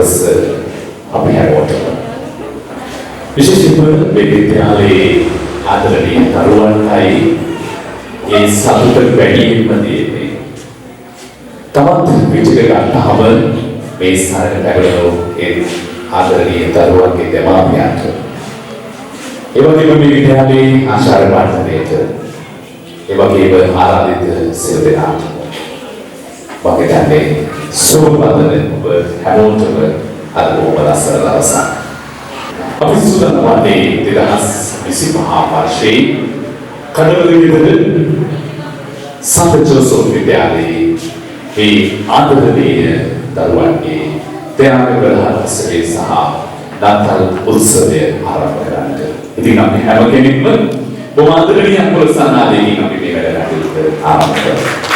දවස අපි හැමෝටම විශේෂයෙන්ම මේ විද්‍යාලයේ ආදරණීය දරුවන්ටයි ඒ සතුට වැඩිම දෙන්නේ. තවත් විචිත ගන්නවම මේ සාරක පැවැළෙන ඒ ආදරණීය දරුවන්ගේ දෙමාපියන්ට ඒ වගේම මේ විද්‍යාලයේ ආචාර්ය වර්ධනයට ඒ වගේම ආරාධිත සියලු දෙනාට වගේ දැන්නේ සෝමපදනේ ඔබ හැමෝටම අද ඔබ ලස්සන දවසක්. අපි සූදානම් වන්නේ 2025 වර්ෂයේ කඩවලින්ද සන්ත ජෝසප් විද්‍යාලයේ මේ ආදරණීය දරුවන්ගේ තෑග ප්‍රධාන උත්සවය සහ නාතල් උත්සවය ආරම්භ කරන්නට. ඉතින් අපි හැම කෙනෙක්ම බොහොම ආදරණීය ප්‍රසන්නාදීන් අපි මේ වැඩ කටයුතු ආරම්භ කරමු.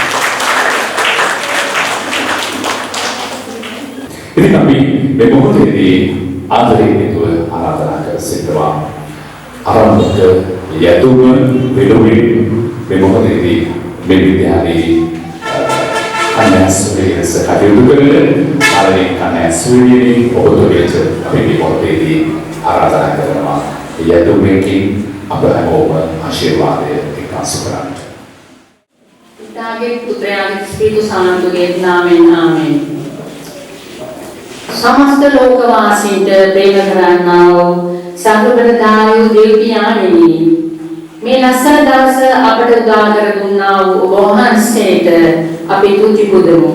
ඉතින් අපි මේ මොහොතේදී ආදරයෙන් යුතුව ආරාධනා කර සිටවා ආරම්භක යතුම වෙනුවෙන් මේ මොහොතේදී මේ විද්‍යාලයේ කන්‍යාස්ත්‍රීය කටයුතු කරන ආරණ්‍ය කන්‍යාස්ත්‍රීය ඔබතුමියට අපි මේ මොහොතේදී ආරාධනා කරනවා යතුමකින් අප හැමෝම ආශිර්වාදය එක්කාසු කරන්න. පිතාගේ පුත්‍රයාගේ ස්පීතු සාන්තුගේ නාමයෙන් ආමෙන්. समस्त लोकवासींට ප්‍රේම කරන්නා වූ සර්වබලධාරී දේව පියාණෙනි මේ ලස්සන දවස අපට උදා කර දුන්නා වූ ඔබ වහන්සේට අපි තුති පුදමු.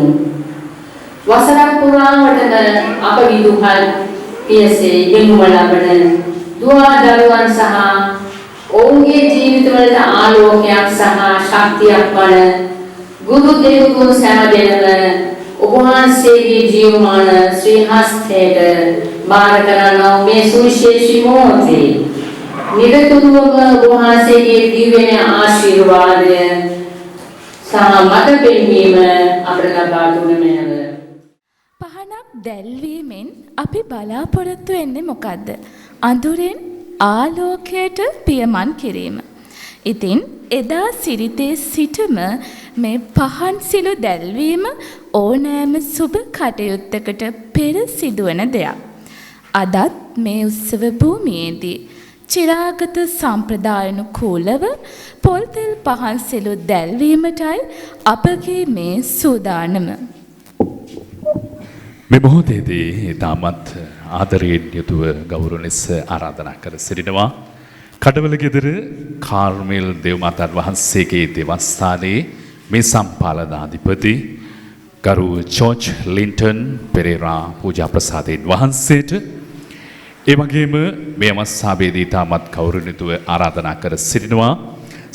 වසරක් පුරාවටම අප විදුහල් පියසේ ගෙනුම ලබන දුවා දරුවන් සහ ඔවුන්ගේ ජීවිතවලට ආලෝකයක් සහ ශක්තියක් වන ගුරු දේවතුන් සෑම ඔබ වහන්සේගේ ජීවමාන ශ්‍රී හස්තයට බාර කරනා මේ සුවිශේෂී මොහොතේ නිරතුරුවම ඔබ වහන්සේගේ දිව්‍ය ආශිර්වාදය සහ මත පෙන්වීම අපට ලබා දුන මෙව. පහනක් දැල්වීමෙන් අපි බලාපොරොත්තු වෙන්නේ මොකද්ද? අඳුරෙන් ආලෝකයට පියමන් කිරීම. ඉතින් එදා සිරිතේ සිටම මේ පහන් සිලු දැල්වීම ඕනෑම සුබ කටයුත්තකට පෙර සිදුවන දෙයක්. අදත් මේ උත්සව භූමියේදී චිරාගත සම්ප්‍රදායනුකූලව පොල්තෙල් පහන් සිලු දැල්වීමටයි අපගේ මේ සූදානම. මේ මොහොතේදී ඊටමත් ආදරයෙන් යුතුව ගෞරව ලෙස ආරාධනා කර සිටිනවා කඩවල ගෙදර කාර්මෙල් දේවමාතාන් වහන්සේගේ දේවස්ථානයේ මේ සම්පාලනාධිපති ගරු ජෝර්ජ් ලින්ටන් පෙරේරා පූජා ප්‍රසාදයෙන් වහන්සේට ඒ වගේම මේ අවස්ථාවේදී තාමත් කෞරණිතුව ආරාධනා කර සිටිනවා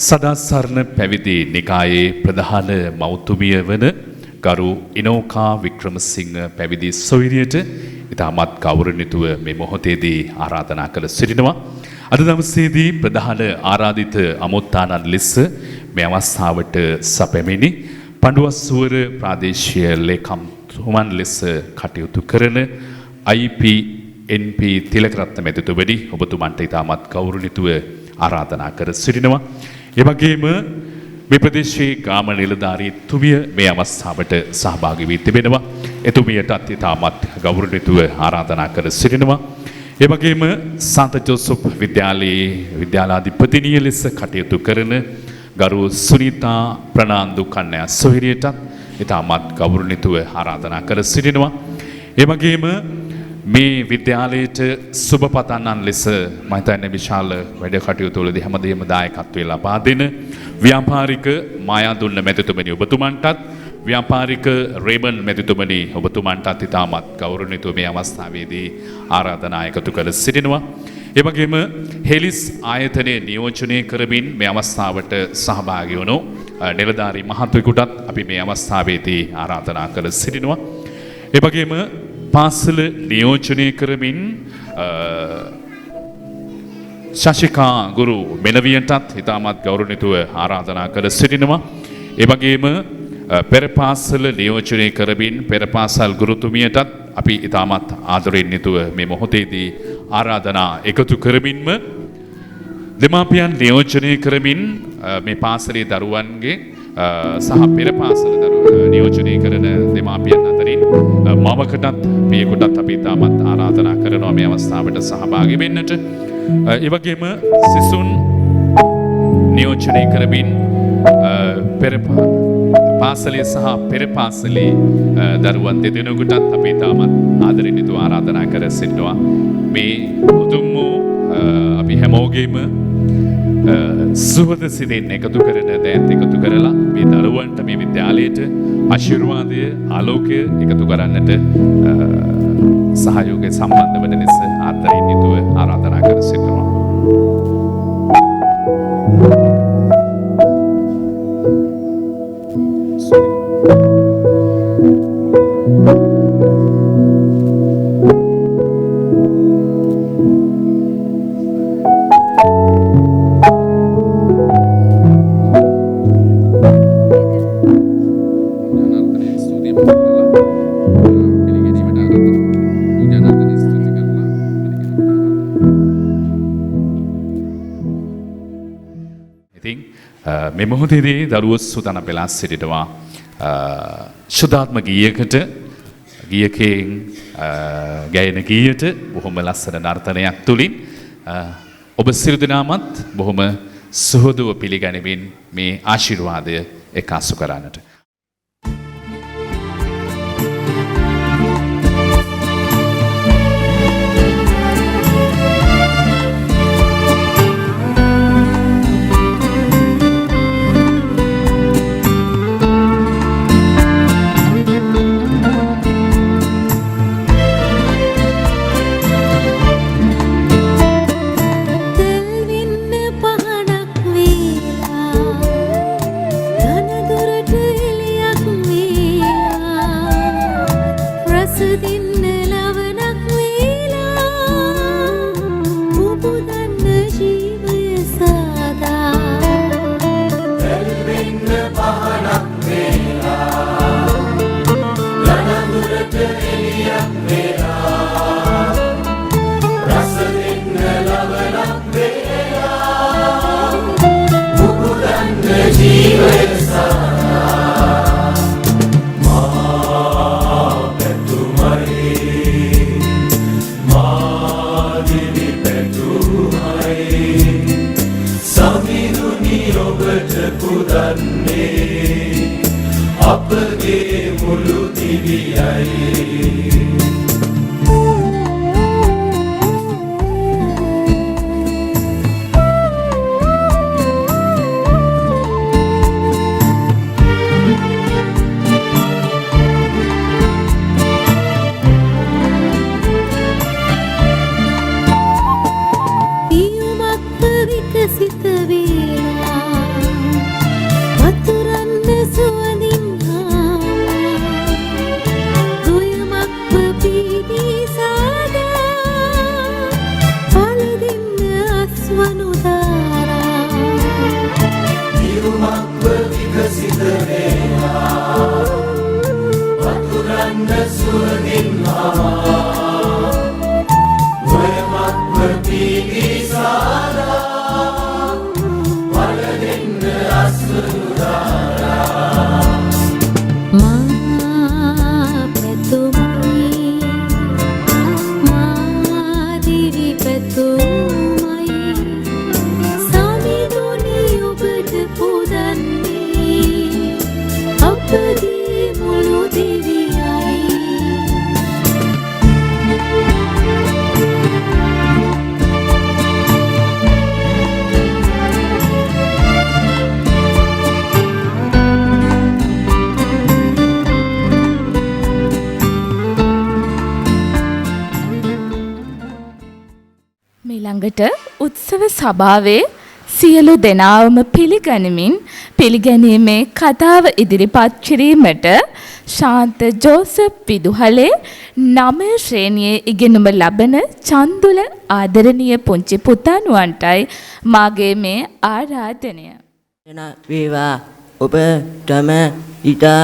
සදාසරණ පැවිදි නිකායේ ප්‍රධාන මෞතුමිය වන ගරු ඉනෝකා වික්‍රමසිංහ පැවිදි සොයුරියට ඊටමත් කෞරණිතුව මේ මොහොතේදී ආරාධනා කර සිටිනවා. අද දවසේදී ප්‍රධාන ආරාධිත අමුත්තානන් ලෙස මේ අවස්ථාවට සැපැමිණි පඬුවස්වර ප්‍රාදේශීය ලේකම්තුමන් ලෙස කටයුතු කරන IPNP තිලකරත්න මැතිතුමනි ඔබතුමන්ට ඉතාමත් ගෞරවණීයව ආරාධනා කර සිටිනවා. ඒ වගේම මේ ප්‍රදේශයේ ග්‍රාම නිලධාරී තුමිය මේ අවස්ථාවට සහභාගී වී තිබෙනවා. එතුමියටත් ඉතාමත් ගෞරවණීයව ආරාධනා කර සිටිනවා. ඒ වගේම සන්ත ජෝසප් විද්‍යාලයේ විද්‍යාලාධිපතිනිය ලෙස කටයුතු කරන ගරු සුනීතා ප්‍රනාන්දු කන්‍යා සොහිරියටත් ඉතාමත් ගෞරවණීයව ආරාධනා කර සිටිනවා. ඒ වගේම මේ විද්‍යාලයට සුබ පතන්නන් ලෙස මම හිතන්නේ විශාල වැඩ කටයුතු වලදී හැමදේම දායකත්වය ලබා දෙන ව්‍යාපාරික මායාදුන්න මැතිතුමනි ඔබතුමන්ටත් ව්‍යාපාරික රේබන් මැතිතුමනි ඔබතුමන්ටත් ඉතාමත් ගෞරවණීයව මේ අවස්ථාවේදී ආරාධනා එකතු කර සිටිනවා. ඒ වගේම හෙලිස් ආයතනයේ නියෝජනය කරමින් මේ අවස්ථාවට සහභාගී වුණු නිලධාරී මහත්වෙකුටත් අපි මේ අවස්ථාවේදී ආරාධනා කර සිටිනවා. ඒ වගේම පාසල නියෝජනය කරමින් ශශිකා ගුරු මෙනවියටත් ඉතාමත් ගෞරවණීයව ආරාධනා කර සිටිනවා. ඒ වගේම පෙර පාසල නියෝජනය කරමින් පෙර පාසල් ගුරුතුමියටත් අපි ඉතාමත් ආදරයෙන් යුතුව මේ මොහොතේදී ආරාධනා එකතු කරමින්ම දෙමාපියන් නියෝජනය කරමින් මේ පාසලේ දරුවන්ගේ සහ පෙර පාසල නියෝජනය කරන දෙමාපියන් අතරින් මවකටත් පියෙකුටත් අපි තාමත් ආරාධනා කරනවා මේ අවස්ථාවට සහභාගී වෙන්නට. ඒ වගේම සිසුන් නියෝජනය කරමින් පෙර පාසලේ සහ පෙර පාසලේ දරුවන් දෙදෙනෙකුටත් අපි තාමත් ආදරෙන් යුතුව ආරාධනා කර සිටිනවා. මේ උතුම් වූ අපි හැමෝගෙම සුවද සිතෙන් එකතු කරන දෑත් එකතු කරලා මේ දරුවන්ට මේ විද්‍යාලයට ආශිර්වාදය ආලෝකය එකතු කරන්නට සහයෝගය සම්බන්ධ වන ලෙස ආදරෙන් යුතුව ආරාධනා කර සිටිනවා. මේ මොහොතේදී දරුවෝ සූදානම් වෙලා සිටිනවා ශුද්ධාත්ම ගීයකට ගීයකෙන් ගායන ගීයට බොහොම ලස්සන නර්තනයක් තුලින් ඔබ සියලු දෙනාමත් බොහොම සුහදව පිළිගනිමින් මේ ආශිර්වාදය එකාසු කරන්නට උත්සව සභාවේ සියලු දෙනාවම පිළිගනිමින් පිළිගැනීමේ කතාව ඉදිරිපත් කිරීමට ශාන්ත ජෝසප් විදුහලේ 9 ශ්‍රේණියේ ඉගෙනුම ලබන චන්දුල ආදරණීය පුංචි පුතාණුවන්ටයි මාගේ මේ ආරාධනය. වේවා ඔබ තම ඉතා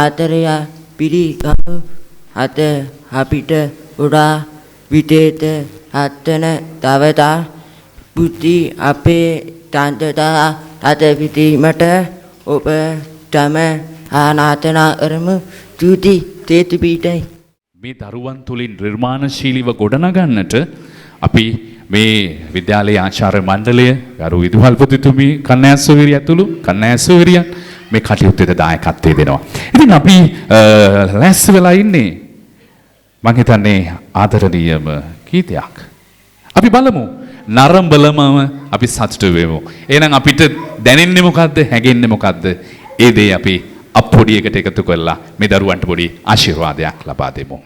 ආදරය පිළිගනු අත අපිට උඩා විදේත අත්තන තවතා බුද්ධි අපේ තන්තතා අත විදීමට ඔබ තම ආනාතනා කරමු. තුති තේති පීටයි. මේ දරුවන් තුලින් නිර්මාණශීලීව ගොඩනගන්නට අපි මේ විද්‍යාලයේ ආචාර්ය මණ්ඩලය ගරු විදුහල්පතිතුමී කන්‍යාසෝවිරිය ඇතුළු කන්‍යාසෝවිරියන් මේ කටයුත්තේ දායකත්වයේ දෙනවා. ඉතින් අපි ලැස්ති වෙලා ඉන්නේ මම හිතන්නේ ආදරණීයම ගීතයක්. අපි බලමු නරඹලම අපි සතුටු වෙමු. එහෙනම් අපිට දැනෙන්නේ මොකද්ද? හැගෙන්නේ මොකද්ද? ඒ දේ අපි අප්පොඩියකට එකතු කරලා මේ දරුවන්ට පොඩි ආශිර්වාදයක් ලබා දෙමු.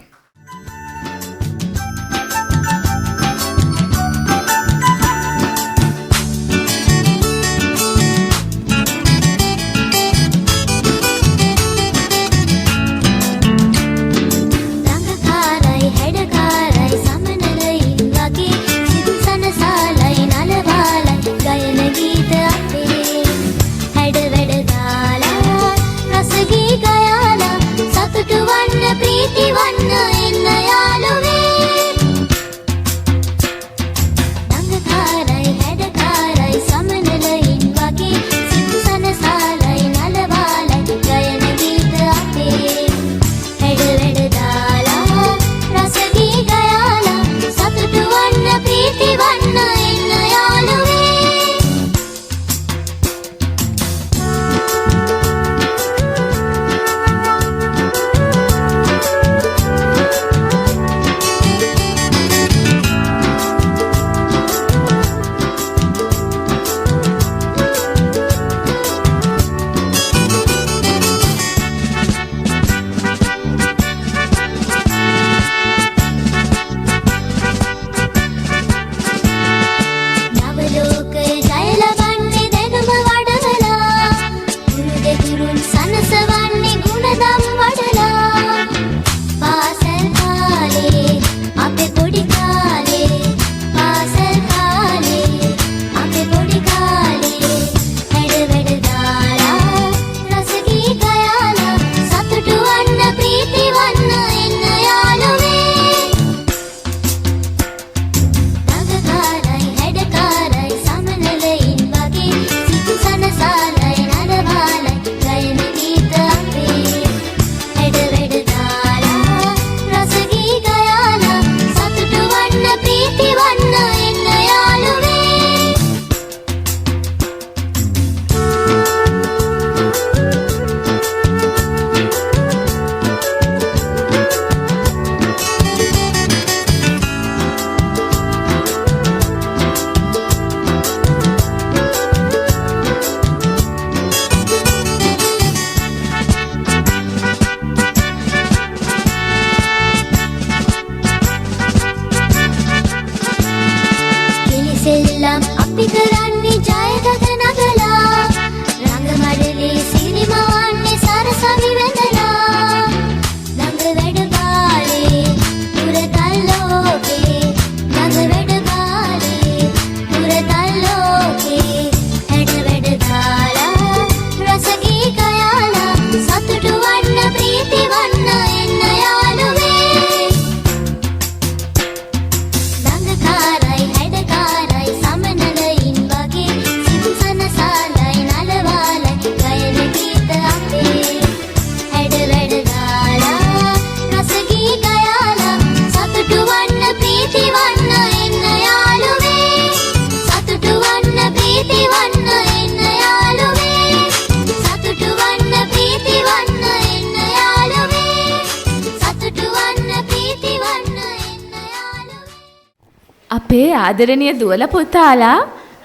අපේ ආදරණීය දුවල පුතාලා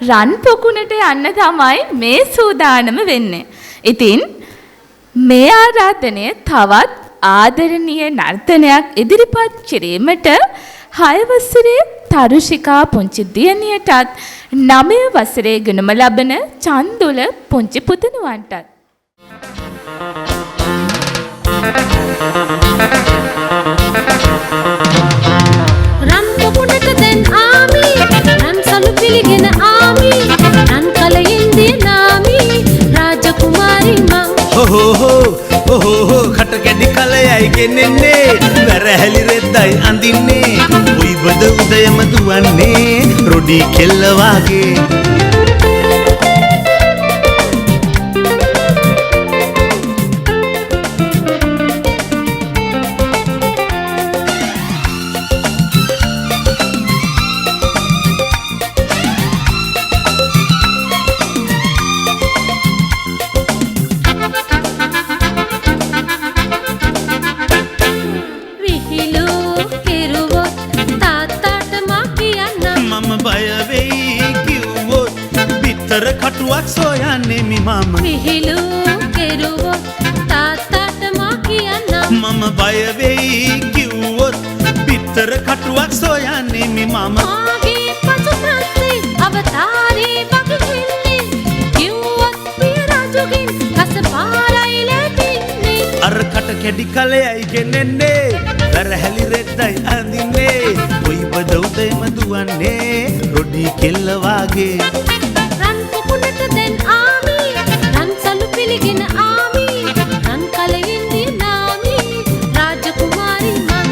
රන් පොකුණට යන්න තමයි මේ සූදානම වෙන්නේ. ඉතින් මේ ආරාධනය තවත් ආදරණීය නර්තනයක් ඉදිරිපත් කිරීමට 6 වසරේ තරුෂිකා පුංචි දියණියටත් 9 වසරේ ගුණම ලබන චන්දුල පුංචි පුතණුවන්ටත් රන් පොකුණට දැන් ආමි රන් සලු පිළිගෙන ආමි රන් කලින්දී නාමි රාජකුමාරි මං හෝ කට කැඩි කලයයි ගෙනෙන්නේ වැරහැලි රෙද්දයි අඳින්නේ උයිබද උදයම දුවන්නේ රොඩි කෙල්ල වාගේ සොයන්නේ මි මම විහිළු කෙරුවොත් තාත්තට මා කියන්නම් මම බය වෙයි කිව්වොත් පිටර කටුවක් සොයන්නේ මි මම මාගේ පසුපස්සේ අවතාරේ වගහින්නේ කිව්වොත් පිය රජුගෙන් කස පාරයි ලැබෙන්නේ අර කට කැඩි කලයයි ගෙනෙන්නේ වැරහැලි රෙද්දයි අඳින්නේ කොයි බද උදේම දුවන්නේ රොඩි කෙල්ල වාගේ රන් පොකුණට දැන් ආමි රන් සලු පිළිගෙන ආමි රන් කලෙන්දී නාමි රාජකුමාරි මං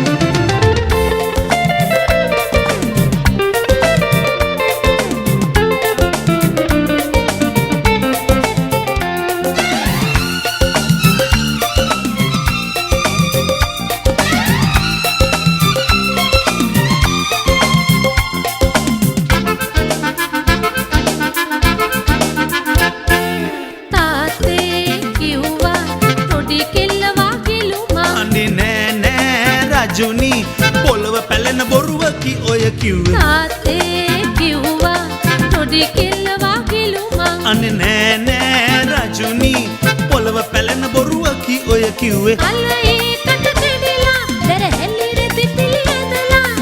රජුනි පොළව පැලෙන බොරුවකි ඔය කිව්වේ තාත්තේ කිව්වා රොඩි කෙල්ලවා කිලුමං අනේ නෑ නෑ රජුනි පොළව පැලෙන බොරුවකි ඔය කිව්වේ අල්ලේ කට කැඩිලා දැරහැලි රෙදි පිළිහෙදලා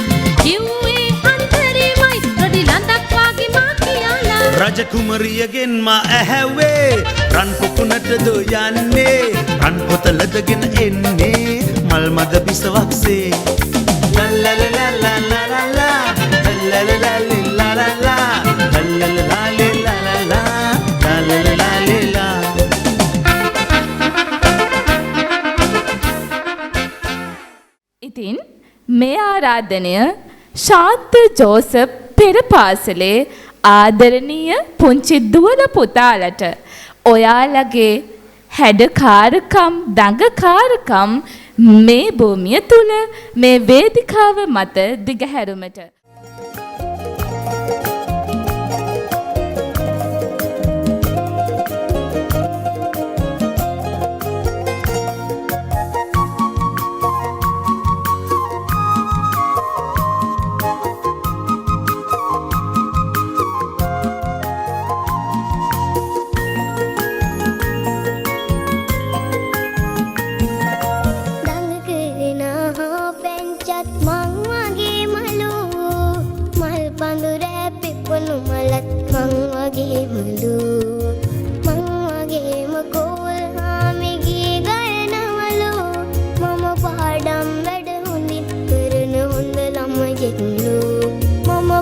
කිව්වේ අන්තරේමයි රොඩි ලඳක් වාගේ මා කියලා රජකුමරියගෙන් මා ඇහැව්වේ රන් පොකුණට දො යන්නේ රන් පොත ලදගෙන එන්නේ මල් මද පිසවක්සේ ලල්ලලලලලලලා ලල්ලලලලලලලා ලල්ලලලලලලලා ලල්ලලලලලලා ඉතින් මේ ආරාධනය ශාන්ත ජෝසප් පෙර පාසලේ ආදරණීය පුංචි දුවල පුතාලට ඔයාලගේ හැඩකාරකම් දඟකාරකම් මේ භූමිය තුල මේ වේදිකාව මත දිගහැරුමට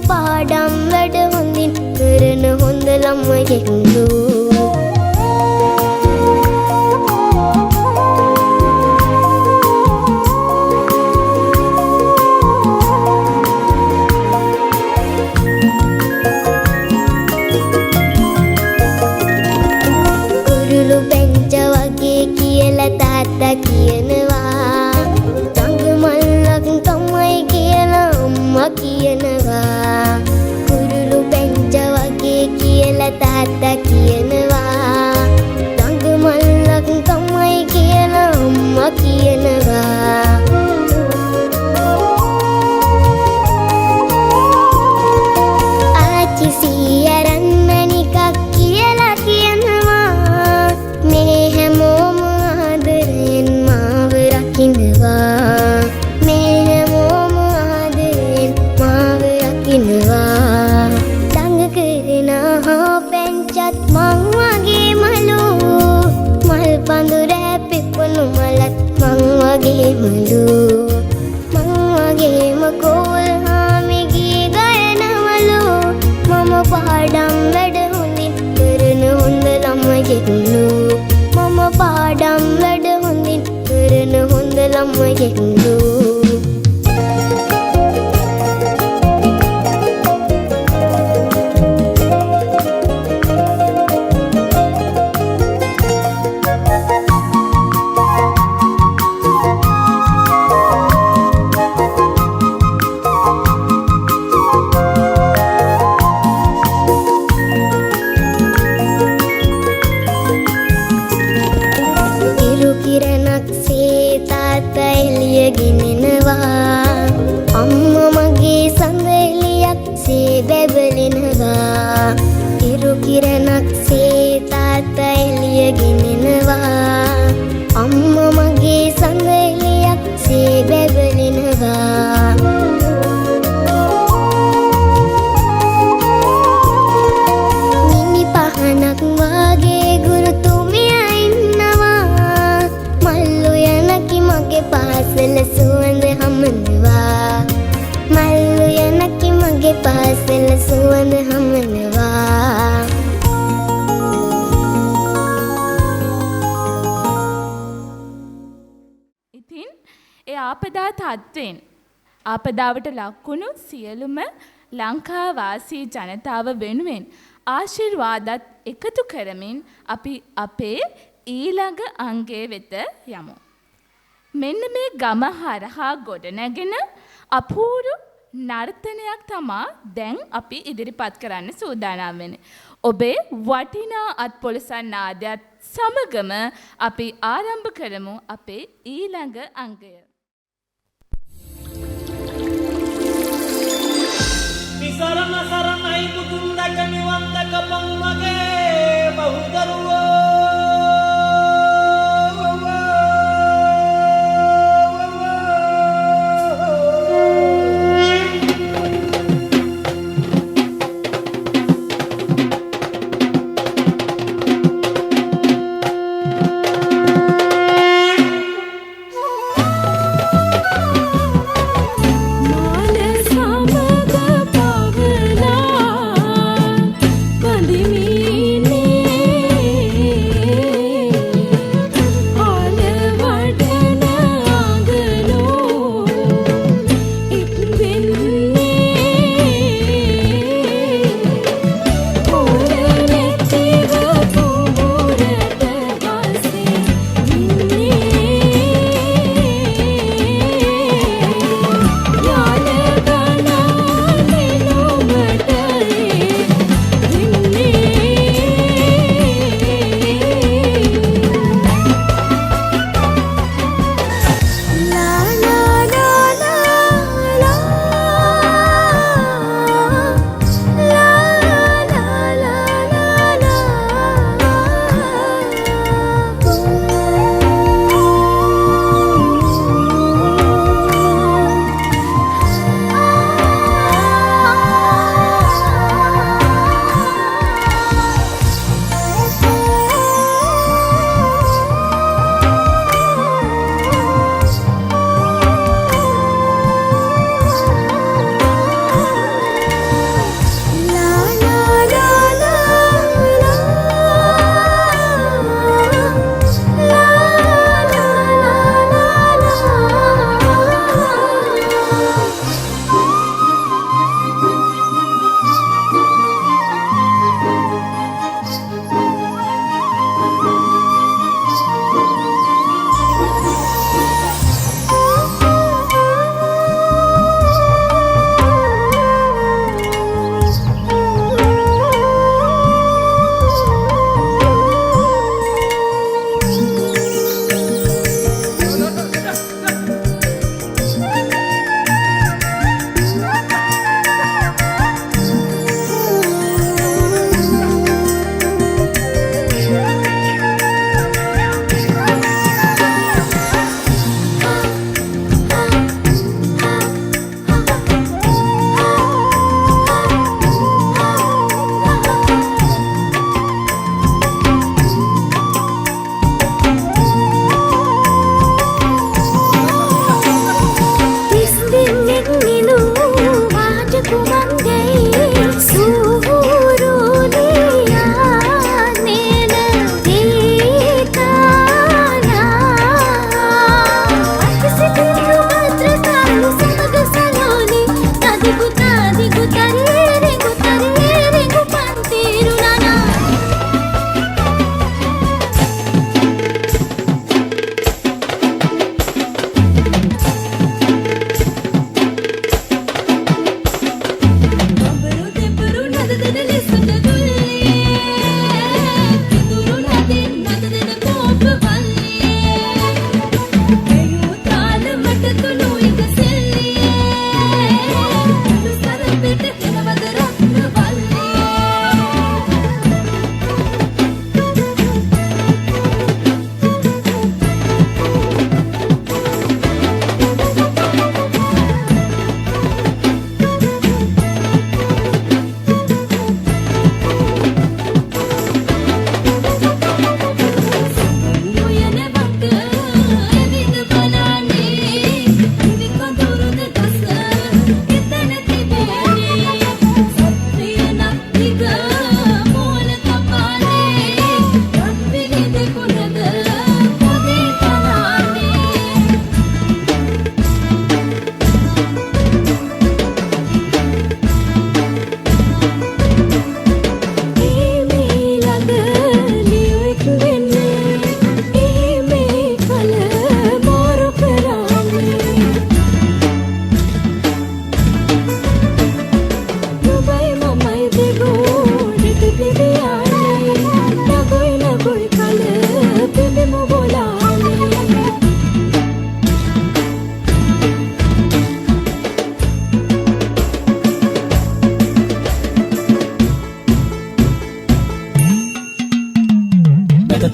පාඩම් වැඩ හොඳින් කරන හොඳ ළමයෙක්ලු කුරුළු බෙන්ච වගේ කියලා තාත්තා කියනවා තංගමල්ලක් තමයි කියලා අම්මා කියනවා කුරුළු බෙන්ච වගේ කියලා තාත්තා කියනවා තංගමල්ලක් තමයි කියලා අම්මා කියනවා ආච්චි සීයරන් මණිකක් කියලා කියනවා මේ හැමෝම ආදරෙන් මාව රකින්නවා මේ හැමෝම ආදරෙන් මාව රකින්නවා දඟ කරනවා පෙන්චත් මං වගේ මලු මල් පඳුර පිපුණු මලත් මං වගේ මලු මං වගේම කෝල් හාමිගේ ගයනවලු මම පාඩම් වැඩ හොඳින් කරන හොඳ ළමයෙක්ලු මම පාඩම් වැඩ හොඳින් කරන හොඳ ළමයෙක්ලු ඉරු කිරණක් සේ තාත්තා එළියගෙන මගේ පාසල සුවඳ හමනවා. ඉතින් ඒ ආපදා තත්ත්වෙන් ආපදාවට ලක්වුණු සියලුම ලංකාවාසී ජනතාව වෙනුවෙන් ආශිර්වාදත් එකතු කරමින් අපි අපේ ඊළඟ අංගය වෙත යමු. මෙන්න මේ ගම හරහා ගොඩනැගෙන අපූරු නර්තනයක් තමා දැන් අපි ඉදිරිපත් කරන්න සූදානම් වෙන්නේ. ඔබේ වටිනා අත්පොලසන් නාදයත් සමගම අපි ආරම්භ කරමු අපේ ඊළඟ අංගය. නිසරණ සරණයි බුදුන් දැක නිවන් දැකපන් මගේ බහුදරුවෝ.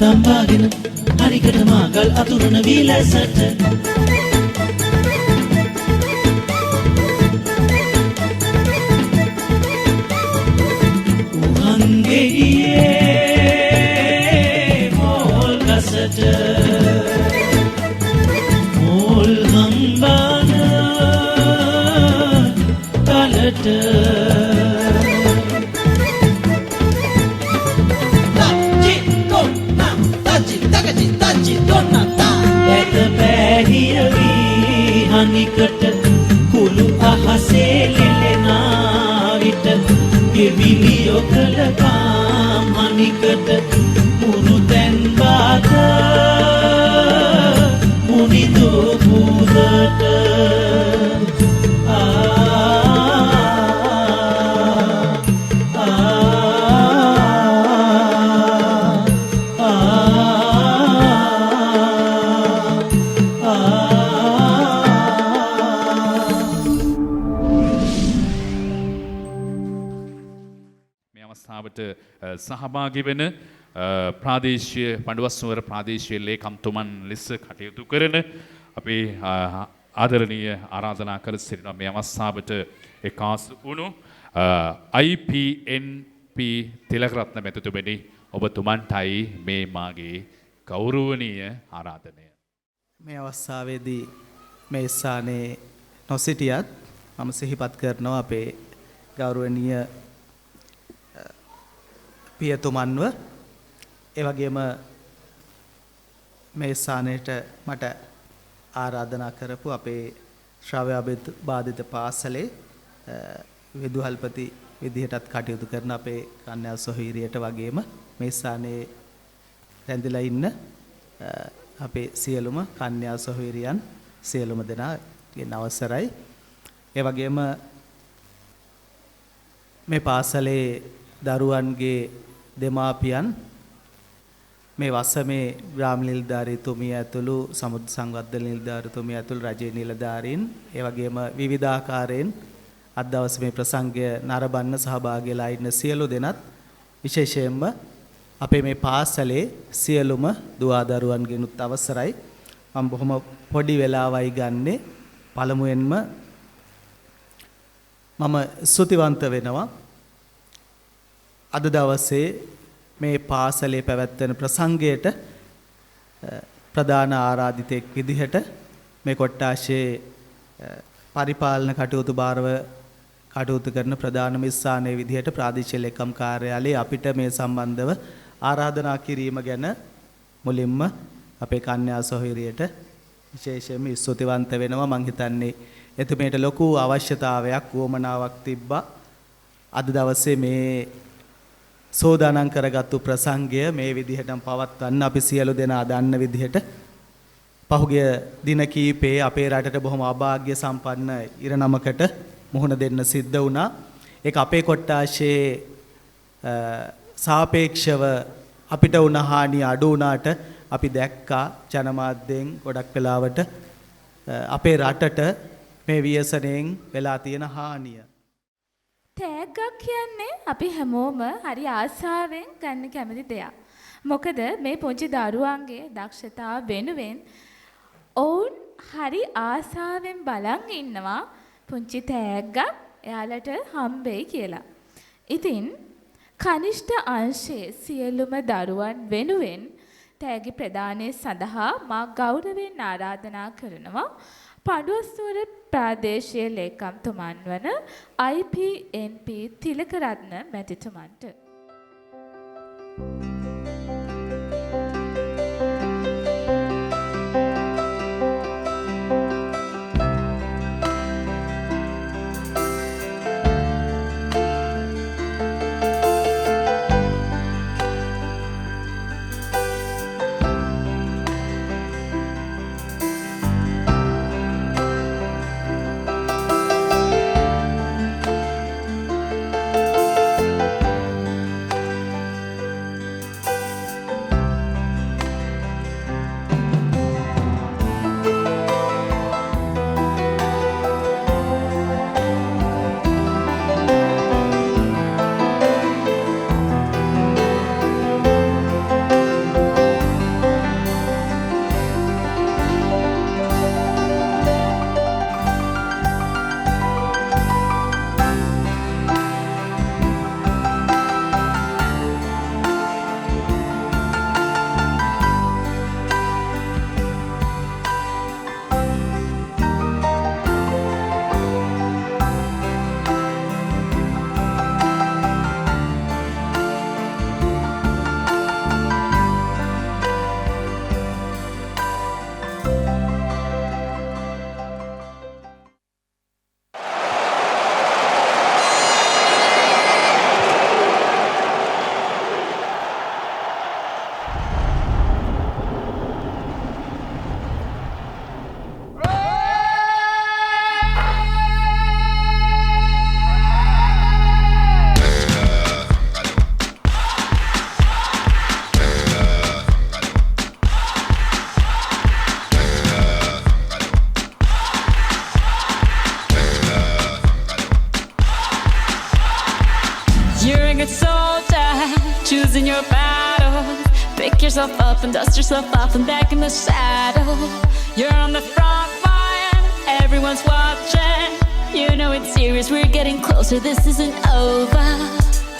තම්බාගෙන හරිකට මාගල් අතුරන වීලසට උහන්ගෙඩියේ මෝල් ගසට මෝල් හම්බාන කලට හනිකට කුළු අහසේ ලෙලෙනා විට ගෙවිලි ඔකල කාම් හනිකට මුරු තැන් බාත මුනිදු පුදට සහභාගී වෙන ප්‍රාදේශීය පඬුවස්නුවර ප්‍රාදේශීය ලේකම්තුමන් ලෙස කටයුතු කරන අපේ ආදරණීය ආරාධනා කර සිටින මේ අවස්ථාවට එකාසු වුණු IPNP තිලකරත්න මැතිතුමනි ඔබතුමන්ටයි මේ මාගේ ගෞරවනීය ආරාධනය. මේ අවස්ථාවේදී මේ ස්ථානයේ නොසිටියත් මම සිහිපත් කරනවා අපේ ගෞරවනීය පියතුමන්ව ඒ වගේම මේ ස්ථානයට මට ආරාධනා කරපු අපේ ශ්‍රාව්‍ය බාධිත පාසලේ විදුහල්පති විදිහටත් කටයුතු කරන අපේ කන්‍යා සොහොයුරියට වගේම මේ ස්ථානයේ රැඳිලා ඉන්න අපේ සියලුම කන්‍යා සොහොයුරියන් සියලුම දෙනාගෙන් අවසරයි. ඒ වගේම මේ පාසලේ දරුවන්ගේ දෙමාපියන් මේ වසමේ ග්‍රාම නිලධාරීතුමිය ඇතුළු සමුද්‍ර සංවර්ධන නිලධාරීතුමිය ඇතුළු රජයේ නිලධාරීන් ඒ වගේම විවිධාකාරයෙන් අද දවසේ මේ ප්‍රසංගය නරඹන්න සහභාගී වෙලා ඉන්න සියලු දෙනාත් විශේෂයෙන්ම අපේ මේ පාසලේ සියලුම දුවදරුවන්ගෙනුත් අවසරයි. මම බොහොම පොඩි වෙලාවයි ගන්නෙ. පළමුවෙන්ම මම ස්තුතිවන්ත වෙනවා අද දවසේ මේ පාසලේ පැවැත්වෙන ප්‍රසංගයට ප්‍රධාන ආරාධිතෙක් විදිහට මේ කොට්ටාශයේ පරිපාලන කටයුතු භාරව කටයුතු කරන ප්‍රධානම ස්ථානයේ විදිහට ප්‍රාදේශීය ලේකම් කාර්යාලයේ අපිට මේ සම්බන්ධව ආරාධනා කිරීම ගැන මුලින්ම අපේ කන්‍යා සොහොයුරියට විශේෂයෙන්ම ස්තුතිවන්ත වෙනවා. මම හිතන්නේ එතුමියට ලොකු අවශ්‍යතාවයක් වුවමනාවක් තිබ්බා අද දවසේ මේ සෝදානම් කරගත්තු ප්‍රසංගය මේ විදිහටම පවත්වන්න අපි සියලු දෙනා දන්න විදිහට පහුගිය දින කීපේ අපේ රටට බොහොම අභාග්‍ය සම්පන්න ඉරණමකට මුහුණ දෙන්න සිද්ධ වුණා. ඒක අපේ කොට්ටාශයේ සාපේක්ෂව අපිට වුණ හානිය අඩු වුණාට අපි දැක්කා ජනමාධ්‍යයෙන් ගොඩක් වෙලාවට අපේ රටට මේ ව්‍යසනයෙන් වෙලා තියෙන හානිය. තෑග්ගක් කියන්නේ අපි හැමෝම හරි ආසාවෙන් ගන්න කැමති දෙයක්. මොකද මේ පුංචි දරුවන්ගේ දක්ෂතාව වෙනුවෙන් ඔවුන් හරි ආසාවෙන් බලන් ඉන්නවා පුංචි තෑග්ගක් එයාලට හම්බෙයි කියලා. ඉතින් කනිෂ්ඨ අංශයේ සියලුම දරුවන් වෙනුවෙන් තෑගි ප්‍රදානය සඳහා මා ගෞරවයෙන් ආරාධනා කරනවා පඬුවස්නුවර ප්‍රාදේශීය ලේකම්තුමන් වන IPNP Tilakaratne මැතිතුමන්ට. rugged soldier, choosing your battle. Pick yourself up and dust yourself off and back in the saddle. You're on the front line, everyone's watching. You know it's serious, we're getting closer, this isn't over.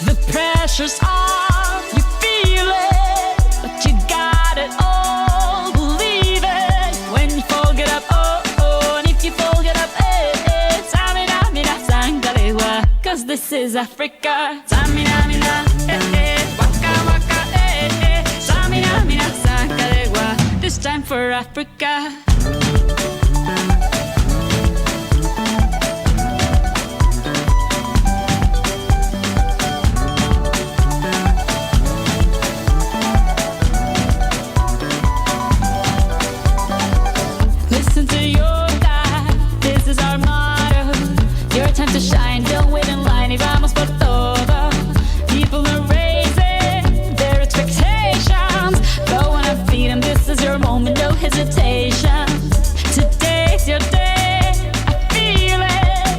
The pressure's on, you feel it, but you got it all, believe it. When you fold it up, oh, oh, and if you fold it up, eh, eh, Samina, mina, sangalewa, cause this is Africa. Samina, mina, eh, eh, waka, waka, eh, eh, Samina, mina, sangalewa, this time for Africa. Listen to your God, this is our motto. Your time to shine, don't wait in line, y vamos por todo. People are raising their expectations. Go on and feed them, this is your moment, no hesitation. Today's your day, I feel it.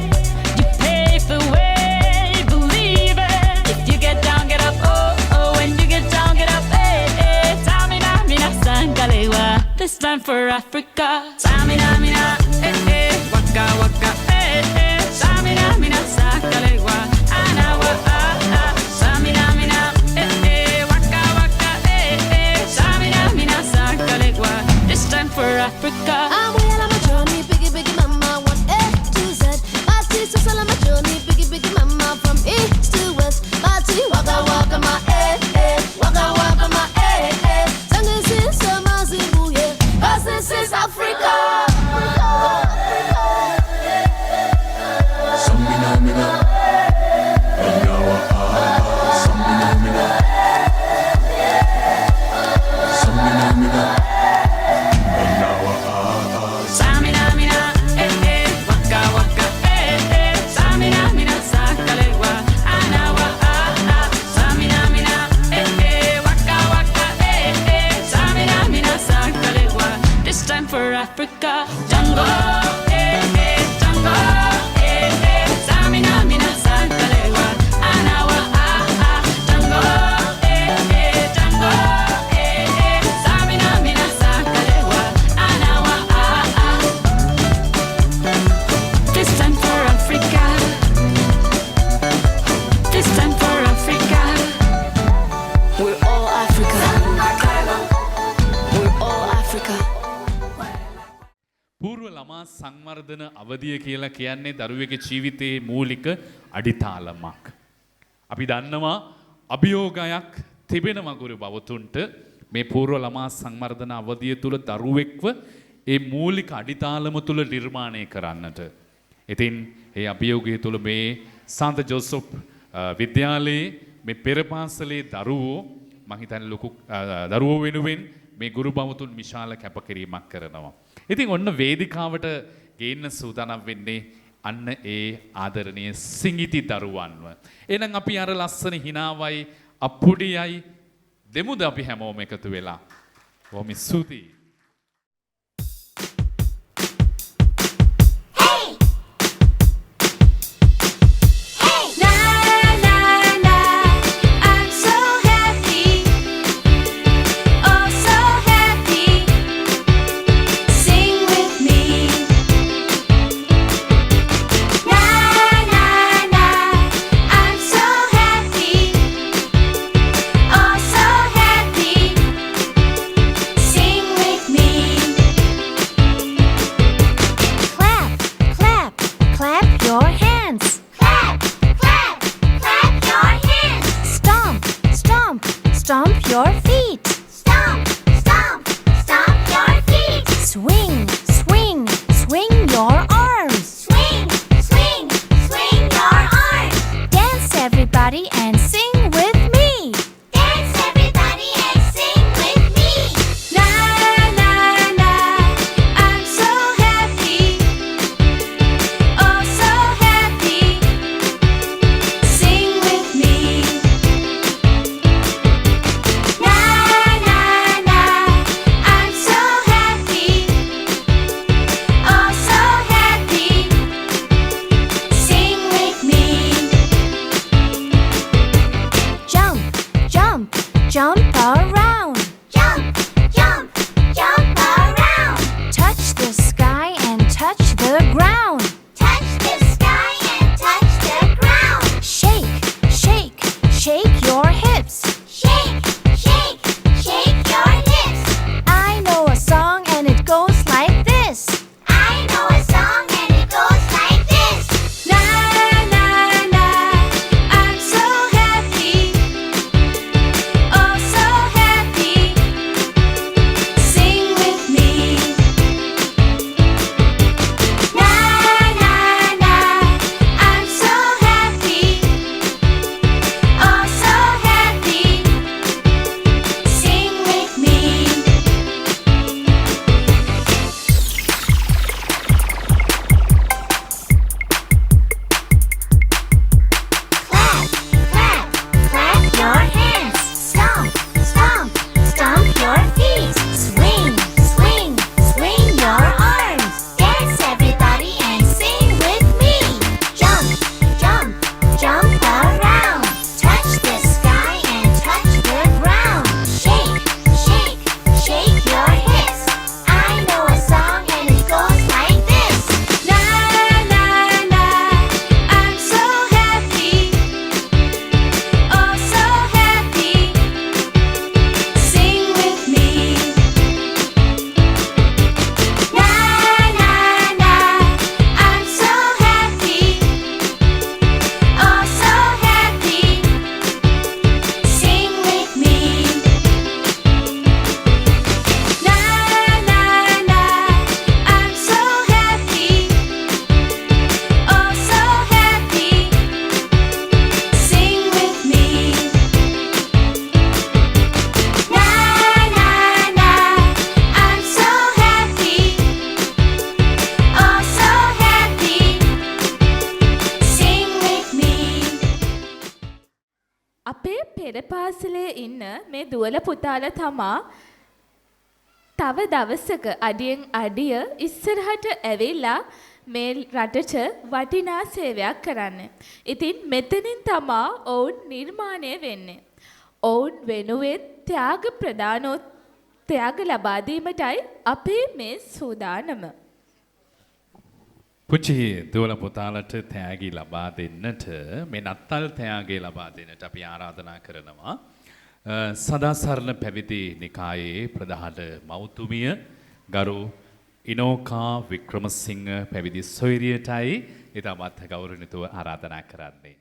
You pave the way, believe it. If you get down, get up, oh, oh. When you get down, get up, eh, eh. Tamina, mina, sangalewa, this time for Africa. Samina, mina, eh, eh, waka, waka, eh, eh. Samina, mina, sangalewa, anawa, ah, ah. Samina, mina, eh, eh, waka, waka, eh, eh. Samina, mina, sangalewa, this time for Africa. I'm well on my journey, biggie, biggie, mama, one A to Z. My teeth so on my journey, biggie, biggie, mama, from east to west. My teeth waka, waka, my eh, waka, waka, my eh. Sang this is my Zimbabwe, 'cause this is Africa. Samina, mina, eh, eh, waka, waka, eh, eh. Samina, mina, sangalewa, anawa, ah, ah. Samina, mina, eh, eh, waka, waka, eh, eh. Samina, mina, sangalewa, this time for Africa. Jungle, eh, eh, jungle, eh, eh. Samina, mina, sangalewa, anawa, ah, ah. Jungle, eh, eh, jungle, eh, eh. Samina, mina, sangalewa, anawa, ah, ah. This time for Africa. This time for Africa. We're all Africa. We're all Africa. පූර්ව ළමා සංවර්ධන අවධිය කියලා කියන්නේ දරුවෙකුගේ ජීවිතයේ මූලික අඩිතාලමක්. අපි දන්නවා අභියෝගයක් තිබෙනවා ගුරු බවතුන්ට මේ පූර්ව ළමා සංවර්ධන අවධිය තුල දරුවෙක්ව ඒ මූලික අඩිතාලම තුල නිර්මාණය කරන්නට. ඉතින් ඒ අභියෝගය තුල මේ සන්ත ජෝසප් විද්‍යාලයේ මේ පෙර පාසලේ දරුවෝ මම හිතන්නේ ලොකු දරුවෝ වෙනුවෙන් මේ ගුරු බවතුන් විශාල කැපකිරීමක් කරනවා. ඉතින් ඔන්න වේදිකාවට ගේන්න සූදානම් වෙන්නේ අන්න ඒ ආදරණීය සිඟිති දරුවන්ව. එහෙනම් අපි අර ලස්සන හිනාවයි අප්පුඩියයි දෙමුද අපි හැමෝම එකතු වෙලා. බොහොම ස්තුතියි. jump around. Jump, jump, jump around. Touch the sky and touch the ground. Touch the sky and touch the ground. Shake, shake, shake your hips. Shake, shake, shake your hips. I know a song and it goes like this. I know a song and it goes like this. Na na na, I'm so happy. Oh so happy. Sing with me. Na na na, I'm so happy. Oh so happy. Sing with me. Clap, clap, clap your hands. Stomp, stomp, stomp your feet. Swing, swing, swing your arms. Dance everybody and sing with me. Jump, jump, jump around. Touch the sky and touch the ground. Shake, shake, shake your hips. I know a song and it goes like this. Na na na, I'm so happy. Oh so happy. Sing with me. Na na na, I'm so happy. Oh so happy. Sing with me. Na na na, I'm so happy. Oh so happy. Sing with me. Na na na, I'm so happy. Oh so happy. Sing with me. අපේ පෙර පාසලේ ඉන්න මේ දුවල පුතාලා තමා තව දවසක අඩියෙන් අඩිය ඉස්සරහට ඇවිල්ලා මේ රටට වටිනා සේවයක් කරන්න. ඉතින් මෙතනින් තමා ඔවුන් නිර්මාණය වෙන්නේ. ඔවුන් වෙනුවෙන් ත්‍යාග ලබා දීමටයි අපේ මේ සූදානම. පුංචි දුවල පුතාලට තෑගි ලබා දෙන්නට මේ නත්තල් තෑගි ලබා දෙන්නට අපි ආරාධනා කරනවා. සදාසරණ පැවිදි නිකායේ ප්‍රධාන මෞතුමිය ගරු ඉනෝකා වික්‍රමසිංහ පැවිදි සොයුරියටයි ඉතාමත් ගෞරවණීයව ආරාධනා කරන්නේ.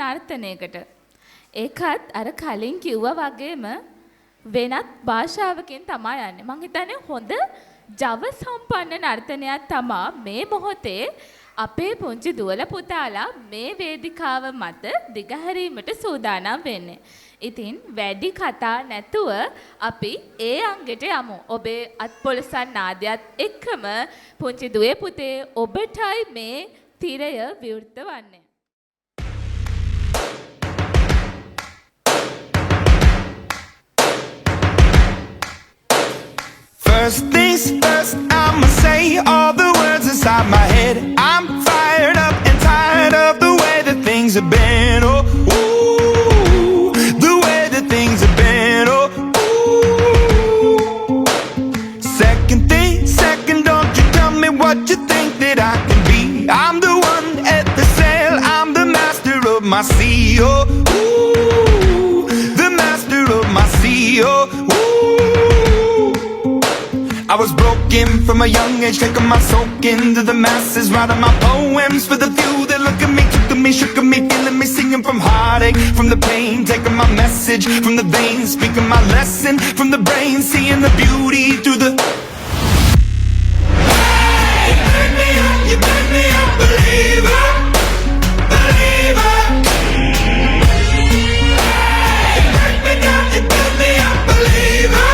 නර්තනයකට. ඒකත් අර කලින් කිව්වා වගේම වෙනත් භාෂාවකින් තමයි යන්නේ. මං හිතන්නේ හොඳ ජව සම්පන්න නර්තනයක් තමයි මේ මොහොතේ අපේ පුංචි දුවල පුතාලා මේ වේදිකාව මත දිගහැරීමට සූදානම් වෙන්නේ. ඉතින් වැඩි කතා නැතුව අපි ඒ අංගෙට යමු. ඔබේ අත්පොලසන් නාදයත් එක්කම පුංචි දුවේ පුතේ ඔබටයි මේ තිරය විවෘත වන්නේ. First things first, I'ma say all the words inside my head. I'm fired up and tired of the way that things have been. Oh, ooh, the way that things have been. Oh, ooh. Second thing, second, don't you tell me what you think that I can be. I'm the one at the sail, I'm the master of my sea. Oh, ooh, the master of my sea. Oh, ooh. I was broken from a young age, taking my soak into the masses, writing my poems for the few that look at me, took to me, shook at me, feeling me, singing from heartache, from the pain, taking my message from the veins, speaking my lesson from the brain, seeing the beauty through the. Hey, you make me a believer, believer. Hey, you break me down, you build me a believer.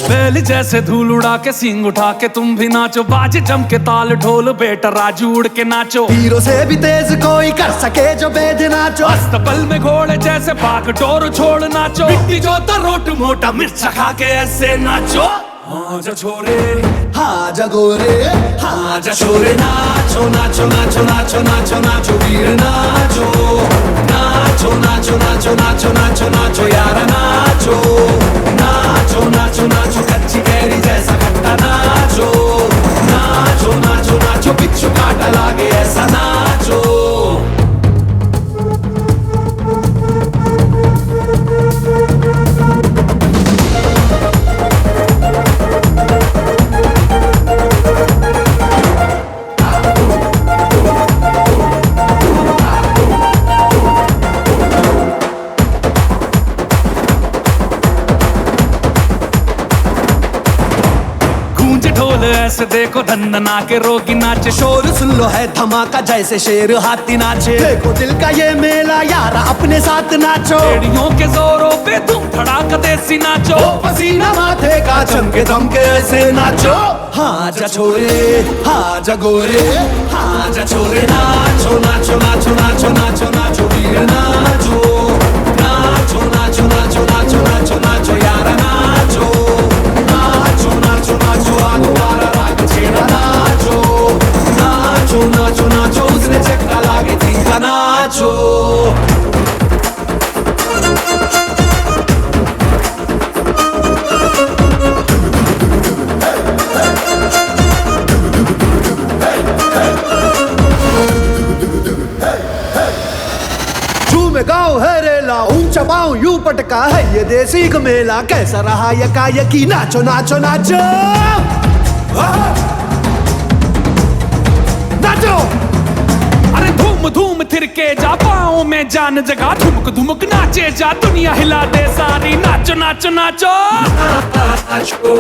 बैल जैसे धूल उड़ा के सींग उठा के तुम भी नाचो, बाजे जम के ताल ढोल बेटा राजू उड़ के नाचो। हीरो से भी तेज कोई कर सके जो बेद नाचो, अस्तबल में घोड़े जैसे बाग डोर छोड़ नाचो, मिट्टी जो रोट मोटा मिर्चा खा के ऐसे नाचो। हाँ जा छोरे, हाँ जा गोरे, हाँ जा छोरे, नाचो नाचो नाचो नाचो नाचो नाचो वीर नाचो, नाचो नाचो नाचो नाचो नाचो नाचो यार नाचो, नाचो नाचो नाचो कच्ची कैरी जैसा खट्टा नाचो, नाचो नाचो नाचो बिच्छू काटा लागे ऐसा नाचो। ऐसे देखो धंधना के रोगी नाचे, शोर सुन लो है धमाका जैसे शेर हाथी नाचे, देखो दिल का ये मेला यारा अपने साथ नाचो, एड़ियों के जोरों पे तुम धड़ाका देसी नाचो, पसीना माथे का चमके दमके ऐसे नाचो। हाँ जा छोरे, हाँ जा गोरे, हाँ जा छोरे, नाचो नाचो नाचो नाचो नाचो नाचो वीर नाचो, नाचो नाचो नाचो नाचो नाचो नाचो यार नाचो, नाचो नाचो नाचो आगुवारा राग छेड़ा नाचो, नाचो नाचो नाचो उसने चक्का लागे थी का नाचो। गाँव है रेला ऊंचा पाँव यूं पटका है ये देसी मेला, कैसा रहा यकायकी नाचो नाचो नाचो नाचो। अरे धूम धूम थिरके जा पाँव में जान जगा, धुमक धुमक नाचे जा दुनिया हिला दे सारी, नाचो नाचो नाचो नाचो।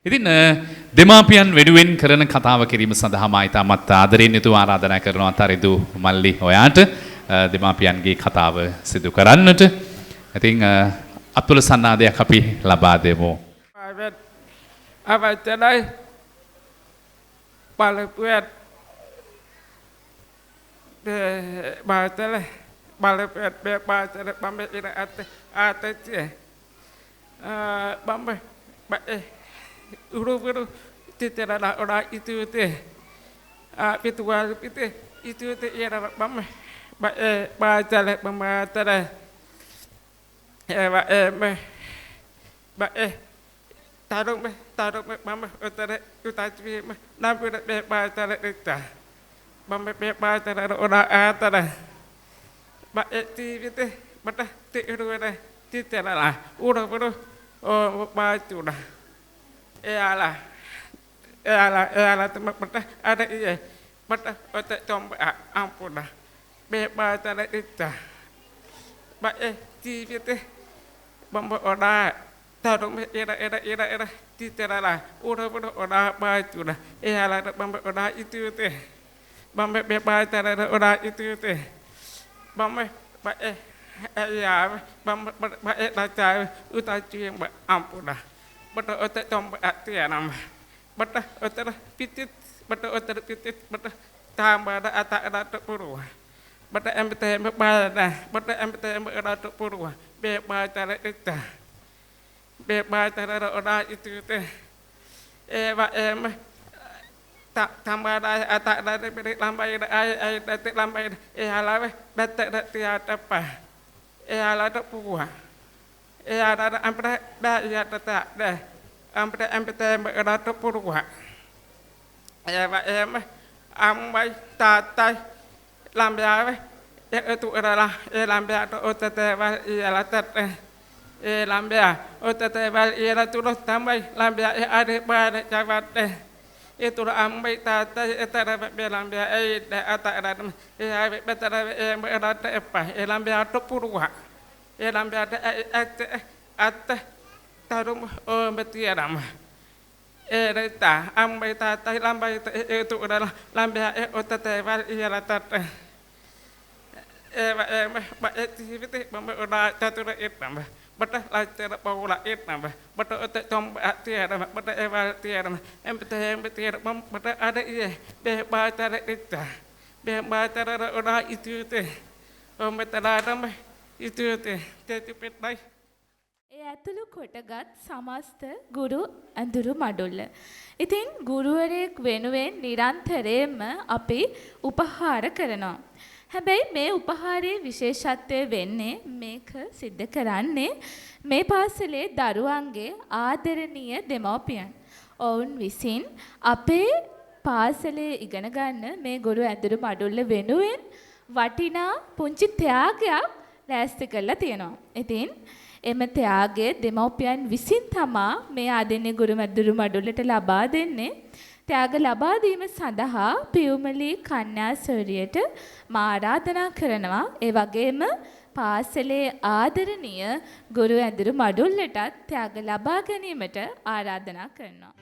ඉතින් දෙමාපියන් වෙනුවෙන් කරන කතාව කිරීම සඳහා මා ඉතාමත් ආදරයෙන් යුතුව ආරාධනා කරනවා තරිදු මල්ලි ඔයාට දෙමාපියන්ගේ කතාව සිදු කරන්නට. ඉතින් අතුල සන්නාදයක් අපි ලබා දෙමු. අවතනයි බලපුවත් බාතල බලපුවත් බාතල බම්බ ඉර අතේ බම්බ Uru titera la ora itu te Pitual pite itu te era bam ba tale bam tale ba taruh me bam tale utaci me nampu be ba tale eta bam be ba tale ora tale ba ti pite bata ti ruwe ti tela la ura bro o ba tuna ala temak bata ada iya bata otak tomba ampuna be ba tale eta ba ti pite bam ora taruh me era ti tela la ura bro ora ba tuna ala bam ora itu te bam be ba tale ora itu te bam ba ya bam ba da cai utaci ba ampuna bata otak tomba atia nama bata otak pitit bata tambah ada atak ada purwa bata embete bada bata embete ada purwa be tara eta be tara ora itu teh ba tambah ada atak ada beri lambai ai datik lambai halawe datik tiada apa hala ada purwa ada ampre da ya tak dah ampre embete ada purwa ba ambai tatai lambai itu adalah lambai atau otate wal ialah tet lambai otate wal ialah turut tambai lambai ada pada jawat itu ambai tatai etara be lambai da ata ada betara ada apa lambai atau purwa lambai ada at tarum betiaram reta ambai tatai lambai itu adalah lambai otate wal ialah tet ba activity bamba ora tatura it namba bata la paula it namba bata otak tomba tiara bata eval tiara embete bata ada iya be batara ita be batara ora itu te ombetara namba itu te tetipet dai ඒ ඇතුළු කොටගත් සමස්ත ගුරු ඇඳුරු මඩුල්ල. ඉතින් ගුරුවරයෙක් වෙනුවෙන් නිරන්තරයෙන්ම අපි උපහාර කරනවා. හැබැයි මේ උපහාරයේ විශේෂත්වය වෙන්නේ මේක සිද්ධ කරන්නේ මේ පාසලේ දරුවන්ගේ ආදරණීය දෙමව්පියන්. ඔවුන් විසින් අපේ පාසලේ ඉගෙන ගන්න මේ ගුරු ඇඳුරු මඩුල්ල වෙනුවෙන් වටිනා පුංචි ත්‍යාගයක් ලෑස්ති කරලා තියෙනවා. ඉතින් එම ත්‍යාගය දෙමව්පියන් විසින් තමා මේ ආදරණීය ගුරු ඇඳුරු මඩුල්ලට ලබා දෙන්නේ. ත්‍යාග ලබා දීම සඳහා පියුමලී කන්‍යාසෝරියට මා ආරාධනා කරනවා. ඒ වගේම පාසලේ ආදරණීය ගුරු ඇඳුරු මඩුල්ලටත් ත්‍යාග ලබා ගැනීමට ආරාධනා කරනවා.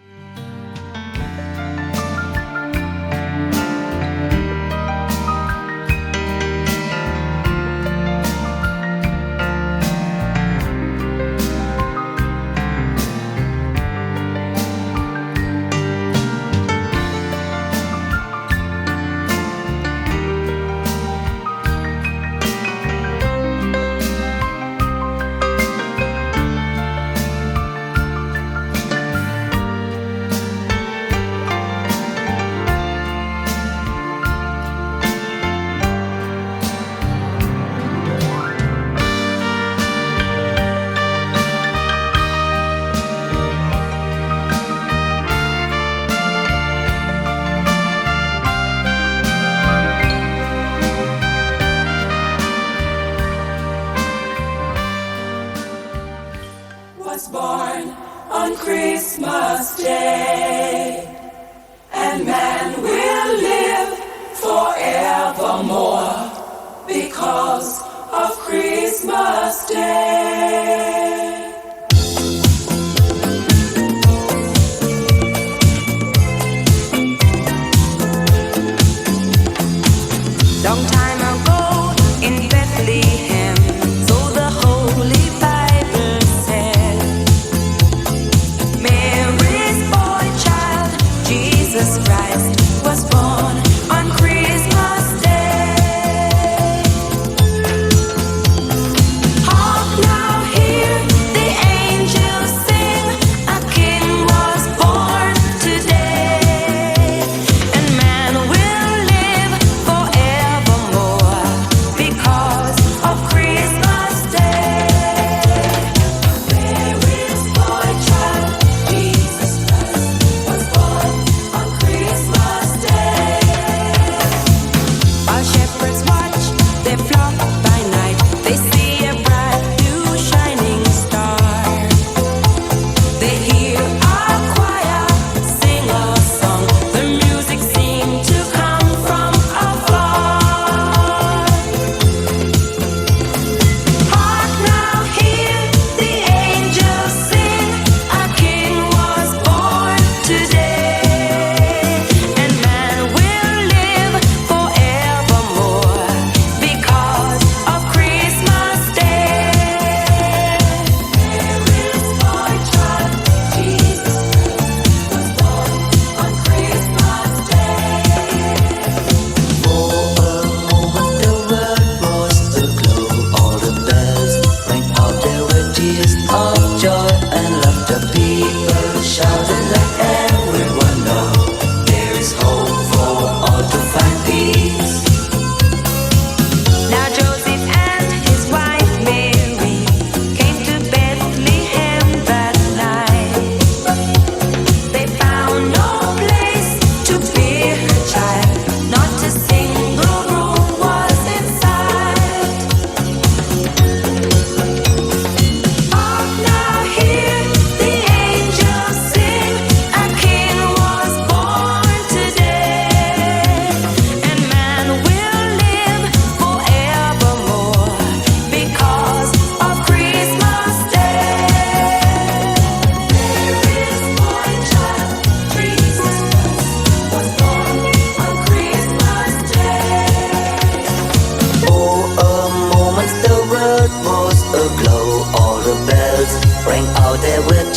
Will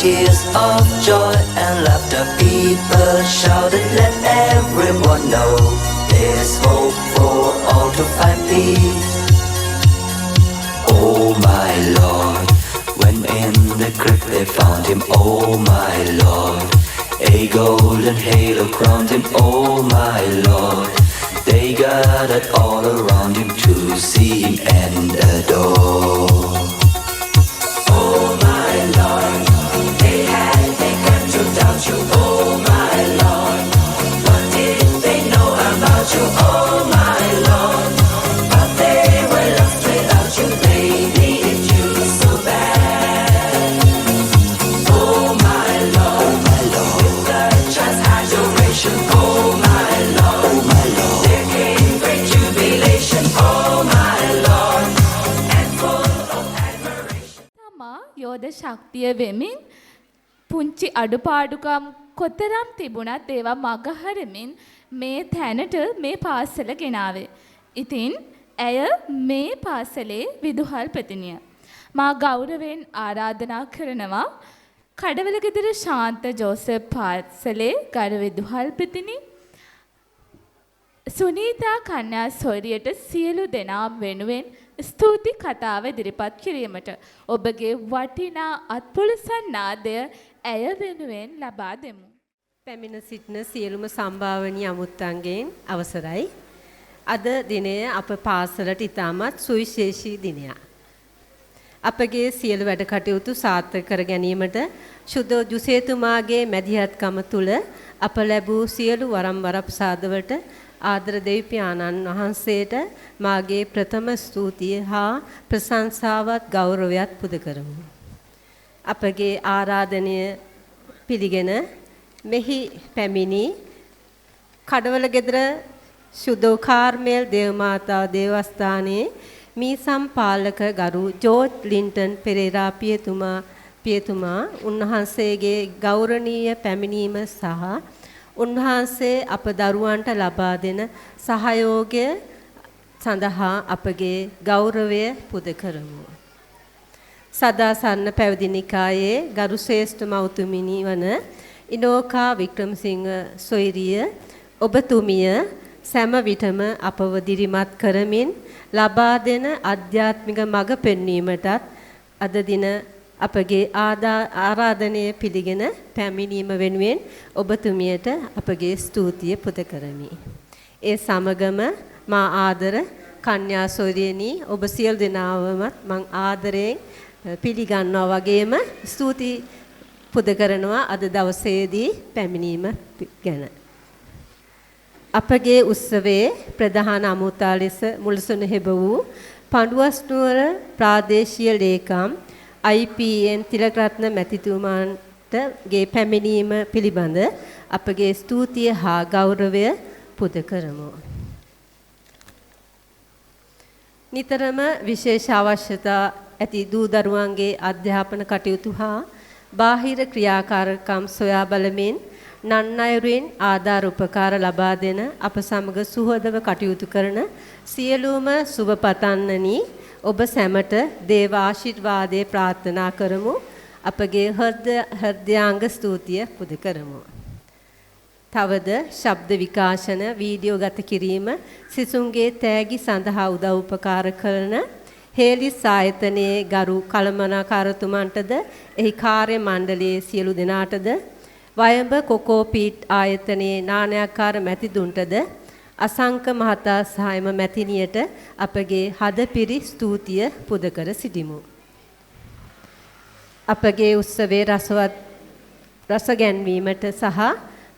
tears of joy and laughter. People shouted, let everyone know there's hope for all to find peace. Oh my Lord, when in the crypt they found him. Oh my Lord, a golden halo crowned him. Oh my Lord, they gathered all around him to see him and adore. Oh my Lord, they had begun to doubt you. Oh my Lord, what did they know about you? Oh my Lord, but they were lost without you. They needed you so bad. Oh my Lord, with the transfiguration. Oh my Lord, there came great jubilation. Oh my Lord, and full of admiration. තමා යෝධ ශක්තිය වෙමින් පුංචි අඩුපාඩුකම් කොතරම් තිබුණත් ඒවා මගහරමින් මේ තැනට මේ පාසල ගෙනාවේ. ඉතින් ඇය මේ පාසලේ විදුහල්පතිනිය. මා ගෞරවයෙන් ආරාධනා කරනවා කඩවලගෙදර ශාන්ත ජෝසප් පාසලේ ගරු විදුහල්පතිනි සුනීතා කන්‍යා සොයරියට සියලු දෙනා වෙනුවෙන් ස්තුති කතාව ඉදිරිපත් කිරීමට ඔබගේ වටිනා අත්පොළසන් නාදය ඇය වෙනුවෙන් ලබා දෙමු. පැමිණ සිටින සියලුම සම්භාවනීය අමුත්තන්ගෙන් අවසරයි. අද දිනය අප පාසලට ඉතාමත් සුවිශේෂී දිනයක්. අපගේ සියලු වැඩ කටයුතු සාර්ථක කර ගැනීමට ශුද්ධ ජුසේතුමාගේ මැදිහත්කම තුල අප ලැබූ සියලු වරම් වරප්‍රසාදවලට ආදර දෙවියන්න් වහන්සේට මාගේ ප්‍රථම ස්තුතිය හා ප්‍රශංසාවත් ගෞරවයත් පුද කරමු. අපගේ ආරාධනය පිළිගෙන මෙහි පැමිණි කඩවලගෙදර ශුද්ධ කාර්මෙල් දේවමාතා දේවස්ථානයේ මීසම් පාලක ගරු ජෝර්ජ් ලින්ටන් පෙරේරා පියතුමා උන්වහන්සේගේ ගෞරවනීය පැමිණීම සහ උන්වහන්සේ අප දරුවන්ට ලබා දෙන සහයෝගය සඳහා අපගේ ගෞරවය පුද කරමු. සදාසන්න පැවිදි නිකායේ ගරු ශ්‍රේෂ්ඨ මෞතුමිනි වන ඉනෝකා වික්‍රමසිංහ සොයරිය ඔබතුමිය සෑම විටම අපව දිරිමත් කරමින් ලබා දෙන ආධ්‍යාත්මික මඟ පෙන්වීමටත් අද දින අපගේ ආරාධනය පිළිගෙන පැමිණීම වෙනුවෙන් ඔබතුමියට අපගේ ස්තුතිය පුද කරමි. ඒ සමගම මා ආදර කන්‍යා සොයරියනි ඔබ සියලු දෙනාවමත් මං ආදරයෙන් පිළිගන්නවා වගේම ස්තුති පුද කරනවා අද දවසේදී පැමිණීම ගැන. අපගේ උත්සවයේ ප්‍රධාන අමුතා ලෙස මුල්සුන හෙබ වූ පඬුවස්නුවර ප්‍රාදේශීය ලේකම් IPN තිලකරත්න මැතිතුමාන්ටගේ පැමිණීම පිළිබඳ අපගේ ස්තුතිය හා ගෞරවය පුද කරමු. නිතරම විශේෂ අවශ්‍යතා ඇති දූ දරුවන්ගේ අධ්‍යාපන කටයුතු හා බාහිර ක්‍රියාකාරකම් සොයා බලමින් නන්නයුරින් ආධාර උපකාර ලබා දෙන අප සමග සුහදව කටයුතු කරන සියලුම සුබ පතන්නනි ඔබ සැමට දේව ආශිර්වාදය ප්‍රාර්ථනා කරමු. අපගේ හෘදයාංග ස්තුතිය පුද කරමු. තවද ශබ්ද විකාශන වීඩියෝ ගත කිරීම සිසුන්ගේ තෑගි සඳහා උදව් උපකාර කරන හේලිස් ආයතනයේ ගරු කළමනාකාරතුමන්ටද එහි කාර්ය මණ්ඩලයේ සියලු දෙනාටද වයඹ කොකෝපීට් ආයතනයේ නානයක්කාර මැතිතුන්ටද අසංක මහතා සහායම මැතිනියට අපගේ හදපිරි ස්තුතිය පුද කර සිටිමු. අපගේ උත්සවයේ රස ගැන්වීමට සහ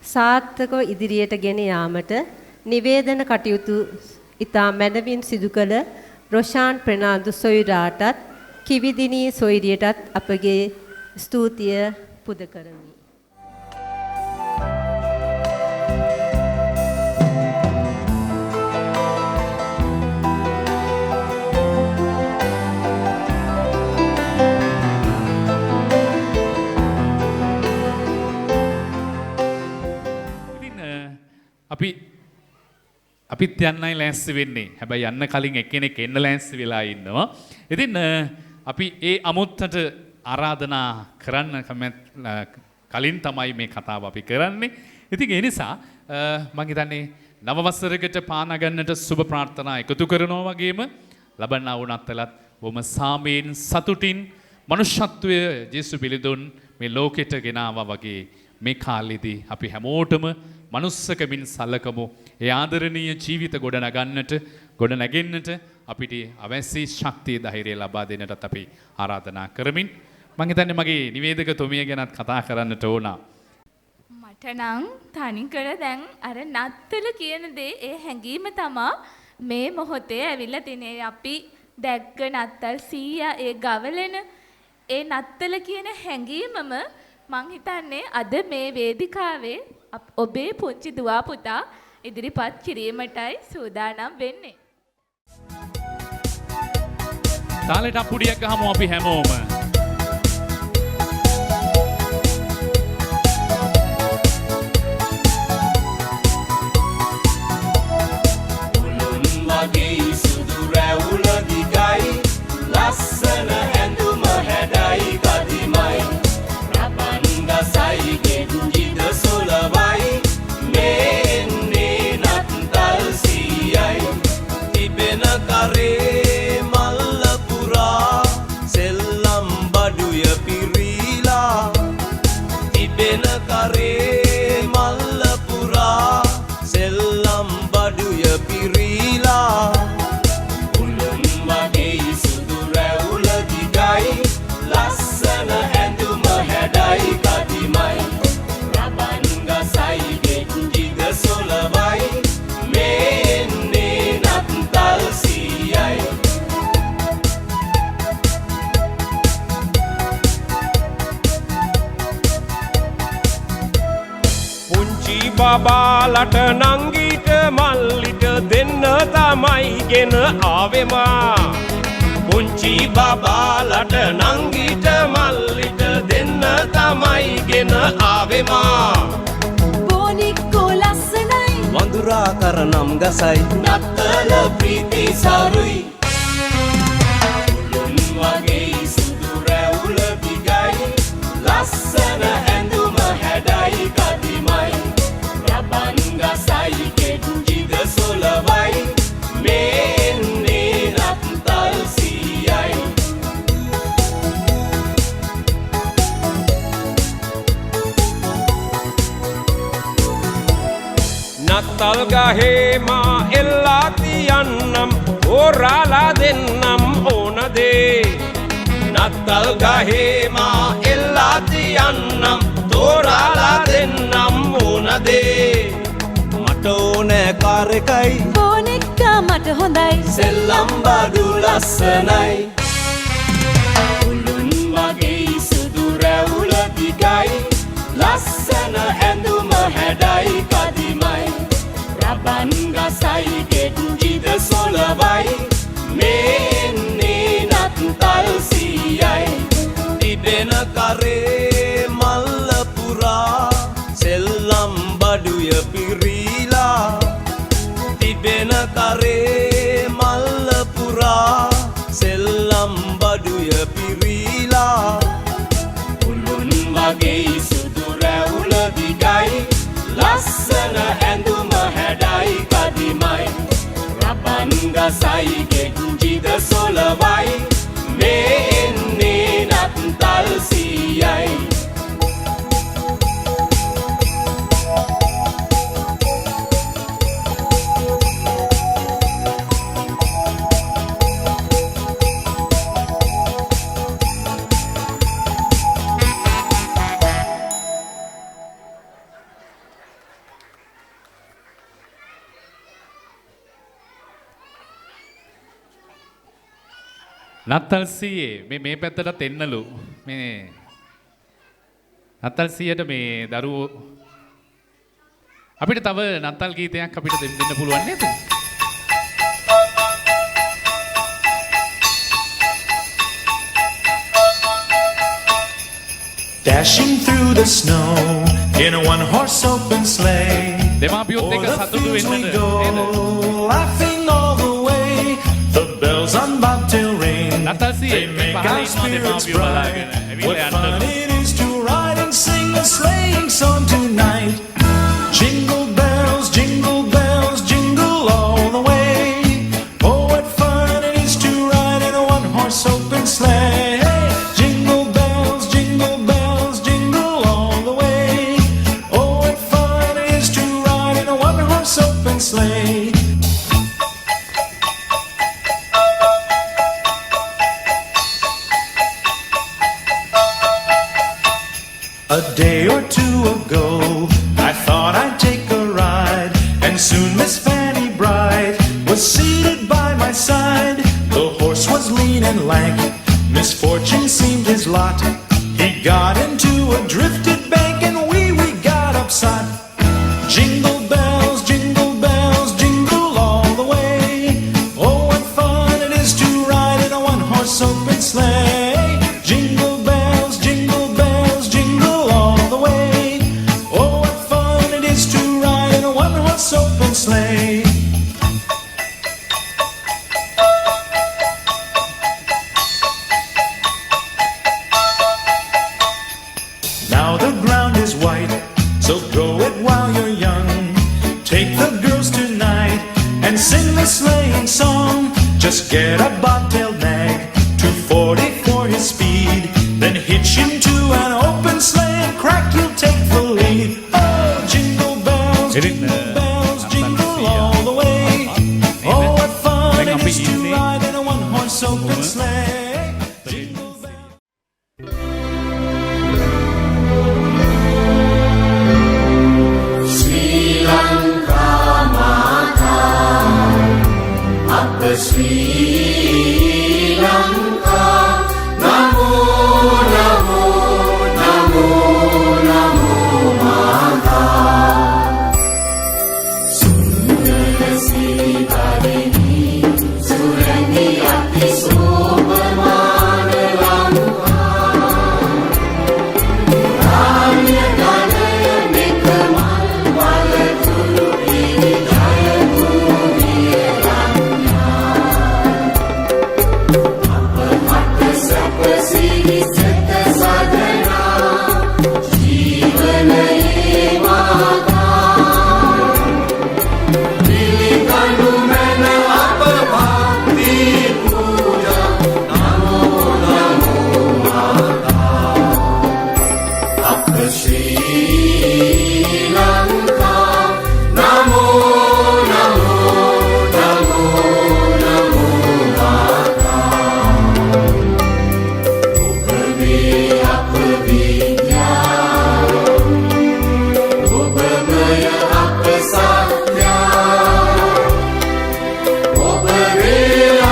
සාර්ථකව ඉදිරියට ගෙන යාමට නිවේදන කටයුතු ඉතා මැනවින් සිදු කළ රොෂාන් ප්‍රනාන්දු සොයුරාටත් කිවිදිනී සොයුරියටත් අපගේ ස්තුතිය පුද කරමි. අපිත් යන්නයි ලෑස්ති වෙන්නේ. හැබැයි යන්න කලින් එක්කෙනෙක් එන්න ලෑස්ති වෙලා ඉන්නවා. ඉතින් අපි ඒ අමුත්තට ආරාධනා කරන්න කලින් තමයි මේ කතාව අපි කරන්නේ. ඉතින් ඒ නිසා මම හිතන්නේ නව වසරකට පාන ගන්නට සුබ ප්‍රාර්ථනා එකතු කරනවා වගේම ලබන්නා වුණත්ලත් බොහොම සාමයෙන් සතුටින් මනුෂ්‍යත්වය ජේසු පිළිදුන් මේ ලෝකෙට ගෙනාවා වගේ මේ කාලෙදී අපි හැමෝටම මනුස්සකමින් සලකමු. ඒ ආදරණීය ජීවිත ගොඩ නැගෙන්නට අපිට අවශ්‍ය ශක්තිය ධෛර්යය ලබා දෙන්නටත් අපි ආරාධනා කරමින් මම හිතන්නේ මගේ නිවේදකතුමිය ගැනත් කතා කරන්නට ඕන. මට නම් තනිකර දැන් අර නත්තල කියන දේ ඒ හැඟීම තමා මේ මොහොතේ ඇවිල්ලා තිනේ. අපි දැක්ක නත්තල් සීයා ඒ ගවලෙන ඒ නත්තල කියන හැඟීමම මං හිතන්නේ අද මේ වේදිකාවේ ඔබේ පුංචි දුවා පුතා ඉදිරිපත් කිරීමටයි සූදානම් වෙන්නේ. තාලෙට අපුඩියක් ගහමු අපි හැමෝම. මගේ සුදු රැවුල දිගයි ලස්සන ඇඳුම හැඩයි කදිමයි රබන් ගසයි ගෙඩිද සොලවයි මේන්නේ නත්තල් සීයයි තිබෙන කරේ මල්ල පුරා සෙල්ලම් බඩුය පිරීලා තිබෙන කරේ මල්ල පුරා සෙල්ලම් බඩුය පිරීලා උළුන් වගේ සුදු රැවුල දිගයි ලස්සන ඇඳුම හැඩයි කදිමයි රබන් ගසයි ගෙඩිද සොලවයි මේන්නේ නත්තල් සීයයි පුංචි බබාලට නංගිට මල්ලිට දෙන්න තමයි ගෙන ආවෙමා පුංචි බබාලට නංගිට මල්ලිට දෙන්න තමයි ගෙන ආවෙමා බොනික්කෝ ලස්සනයි වඳුරා කරනම් ගසයි නත්තල ප්‍රීති සරුයි උළුන් වගේ සුදු රැවුල දිගයි ලස්සන ඇඳුම හැඩයි කදිමයි රබන් ගසයි ගෙඩිද සොලවයි මේන්නේ නත්තල් සීයයි නත්තල් ගහේ මා එල්ලා තියන්නම් ඕරාලා දෙන්නම් ඕනදේ නත්තල් ගහේ මා එල්ලා තියන්නම් තෝරාලා දෙන්නම් ඕනදේ මට ඕනෑ කාර් එකයි බොනික්කා මට හොඳයි සෙල්ලම් බඩු ලස්සනයි උළුන් වගේ සුදු රැවුල දිගයි ලස්සන ඇඳුම හැඩයි කදිමයි රබන් ගසයි ගෙඩිද සොලවයි මේන්නේ නත්තල් සීයයි තිබෙන කරේ මල්ල පුරා සෙල්ලම් බඩුය පිරීලා තිබෙන කරේ මල්ල පුරා සෙල්ලම් බඩුය පිරීලා උළුන් වගේ සුදු රැවුල දිගයි ලස්සන ඇඳුම හැඩයි කදිමයි රබන් ගසයි ගෙඩිද සොලවයි මේන්නේ නත්තල් සීයයි නත්තල් සීයේ මේ පැත්තටත් එන්නලු මේ නත්තල් සීයට මේ දරුවෝ අපිට තව නත්තල් ගීතයක් අපිට දෙන්න පුළුවන් නේද? Dashing through the snow in a one-horse open sleigh. දෙමාපියොත් එක්ක සතුටු වෙන්නද නේද? Laughing all the way, the bells on bobtail ring. They make our spirits bright. What fun it is to ride and sing a sleighing song tonight. Jingle bells, jingle all the way. Oh, what fun it is to ride in a one-horse open sleigh. Jingle bells, jingle all the way. Oh, what fun it is to ride in a one-horse open sleigh. A day or two ago, I thought I'd take a ride, and soon Miss Fanny Bright was seated by my side. The horse was lean and lank, misfortune seemed his lot. He got into a drifted bank, and we got upset. Jingle bells, jingle all the way. Oh, what fun it is to ride in a one-horse open sleigh. Jingle bells, jingle all the way. Oh, what fun it is to ride in a one-horse open sleigh. Now the ground is white, so grow it while you're young. Take the girls tonight and sing the sleighing song. Just get a bobtailed nag, 240 for his speed. Then hitch him to an open sleigh and crack, you'll take the lead. Oh, jingle bells, jingle all the way. Oh, what fun it is to ride in a one-horse open sleigh. Sri Lanka Mata, Appa Sri Lanka, Namo Namo Namo Namo Mata. Sundara Sitarini, Surani Ati Sobhamana Lanka. Ranya Ganaya Nekamal Valaturu Ini Jaya Bhumi Ranya. Apamata Sapa Siri Sata Sadhana, Jivana Mata. Milikanu Mena Apa Bhakti Puja, Namo Namo Mata. Appa Sri Lanka, Namo Namo Namo Namo Mata. Upave Apavijna, Upavaya Apasatya, Upave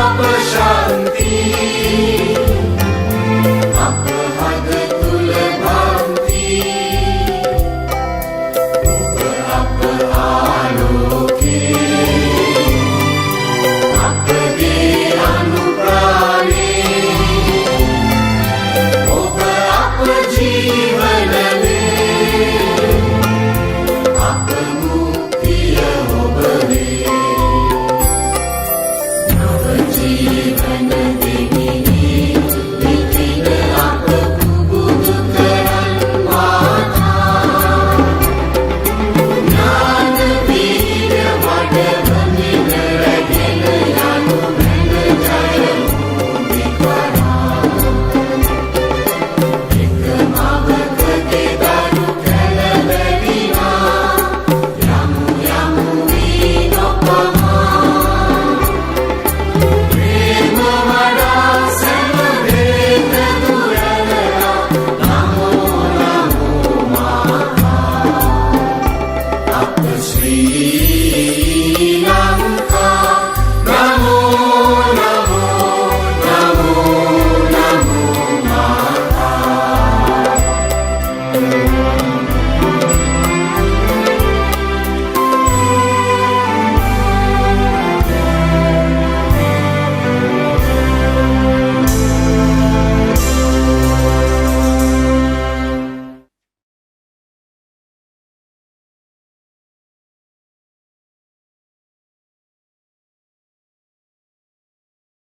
Apashanti, Apahada Tulabhanti, Apa Aloke, Apage Anuprane, Apa Jivanane, Apa Muktiya Obave, Nava Jivana